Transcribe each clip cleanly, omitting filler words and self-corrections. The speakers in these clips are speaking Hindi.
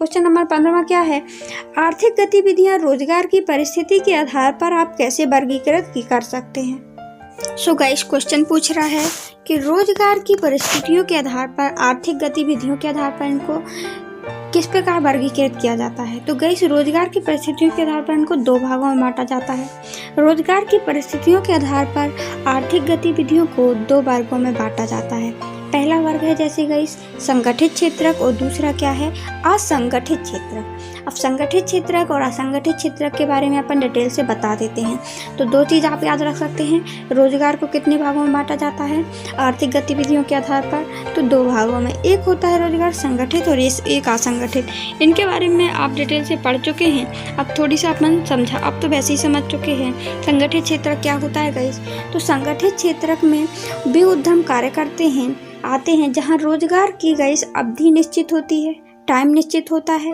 क्वेश्चन नंबर 15 क्या है, आर्थिक गतिविधियां रोजगार की परिस्थिति के आधार पर आप कैसे वर्गीकृत कर सकते हैं। सो गाइस क्वेश्चन पूछ रहा है कि रोजगार की परिस्थितियों के आधार पर, आर्थिक गतिविधियों के आधार पर इनको किस प्रकार वर्गीकृत किया जाता है। तो गाइस रोजगार की परिस्थितियों के आधार पर इनको दो भागों में बांटा जाता है। रोजगार की परिस्थितियों के आधार पर आर्थिक गतिविधियों को दो वर्गों में बांटा जाता है। पहला वर्ग है जैसे गाइस संगठित क्षेत्रक और दूसरा क्या है, असंगठित क्षेत्रक। अब संगठित क्षेत्रक और असंगठित क्षेत्रक के बारे में अपन डिटेल से बता देते हैं। तो दो चीज़ आप याद रख सकते हैं, रोजगार को कितने भागों में बांटा जाता है आर्थिक गतिविधियों के आधार पर, तो दो भागों में। एक होता है रोजगार संगठित और एक असंगठित। इनके बारे में आप डिटेल से पढ़ चुके हैं, अब थोड़ी सा अपन समझा, अब तो वैसे ही समझ चुके हैं। संगठित क्षेत्रक क्या होता है गाइस, तो संगठित क्षेत्रक में वे उद्यम कार्य करते हैं आते हैं जहां रोजगार की गाइस अवधि निश्चित होती है, टाइम निश्चित होता है।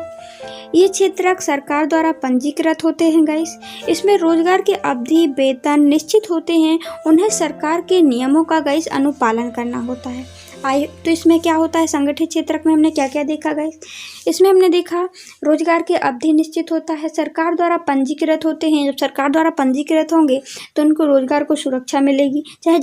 ये क्षेत्रक सरकार द्वारा पंजीकृत होते हैं गाइस। इसमें रोजगार की अवधि, वेतन निश्चित होते हैं, उन्हें सरकार के नियमों का गाइस अनुपालन करना होता है। तो इसमें क्या होता है, संगठित क्षेत्रक में हमने क्या क्या देखा गाइस, इसमें हमने देखा रोजगार की अवधि निश्चित होता है, सरकार द्वारा पंजीकृत होते हैं। जब सरकार द्वारा पंजीकृत होंगे तो उनको रोजगार को सुरक्षा मिलेगी, चाहे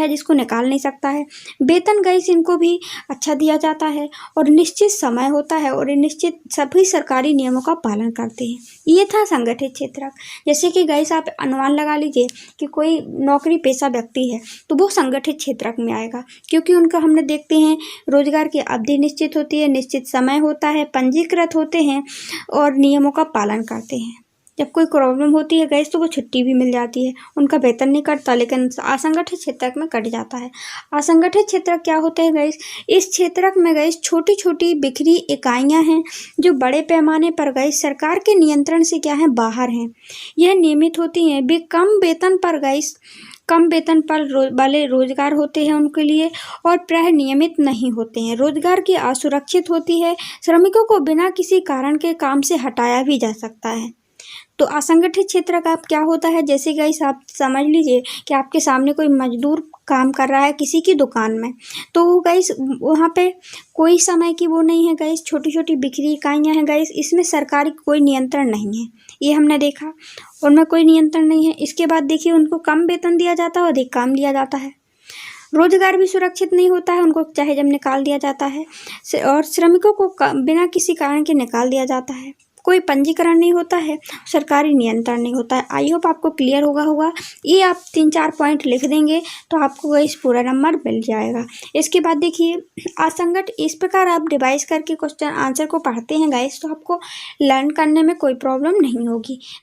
जिसको निकाल नहीं सकता है। वेतन गाइस इनको भी अच्छा दिया जाता है और निश्चित समय होता है और निश्चित सभी सरकारी नियमों का पालन करते हैं। ये था संगठित क्षेत्रक। जैसे कि गाइस आप अनुमान लगा लीजिए कि कोई नौकरी पेशा व्यक्ति है तो वो संगठित क्षेत्रक में आएगा, क्योंकि उनका हमने देखते हैं रोजगार की अवधि निश्चित होती है, निश्चित समय होता है, पंजीकृत होते हैं और नियमों का पालन करते हैं। जब कोई प्रॉब्लम होती है गाइस तो वो छुट्टी भी मिल जाती है, उनका वेतन नहीं कटता, लेकिन असंगठित क्षेत्रक में कट जाता है। असंगठित क्षेत्रक क्या होते हैं गाइस, इस क्षेत्रक में गाइस छोटी छोटी बिखरी इकाइयां हैं जो बड़े पैमाने पर गाइस सरकार के नियंत्रण से क्या है, बाहर हैं। यह नियमित होती हैं, वे कम वेतन पर वाले रोजगार होते हैं उनके लिए, और प्राय नियमित नहीं होते हैं। रोजगार की असुरक्षित होती है, श्रमिकों को बिना किसी कारण के काम से हटाया भी जा सकता है। तो असंगठित क्षेत्र का क्या होता है, जैसे गाइस आप समझ लीजिए कि आपके सामने कोई मजदूर काम कर रहा है किसी की दुकान में, तो गाइस वहाँ पे कोई समय की वो नहीं है गाइस, छोटी छोटी बिखरी इकाइयाँ हैं गाइस, इसमें सरकारी कोई नियंत्रण नहीं है, ये हमने देखा, उनमें कोई नियंत्रण नहीं है। इसके बाद देखिए उनको कम वेतन दिया जाता है, अधिक काम लिया जाता है। रोजगार भी सुरक्षित नहीं होता है, उनको चाहे जब निकाल दिया जाता है, और श्रमिकों को बिना किसी कारण के निकाल दिया जाता है। कोई पंजीकरण नहीं होता है, सरकारी नियंत्रण नहीं होता है। आई होप आपको क्लियर होगा। ये आप 3-4 पॉइंट लिख देंगे तो आपको इस पूरा नंबर मिल जाएगा। इसके बाद देखिए असंगठित, इस प्रकार आप डिवाइस करके क्वेश्चन आंसर को पढ़ते हैं गाइस तो आपको लर्न करने में कोई प्रॉब्लम नहीं होगी।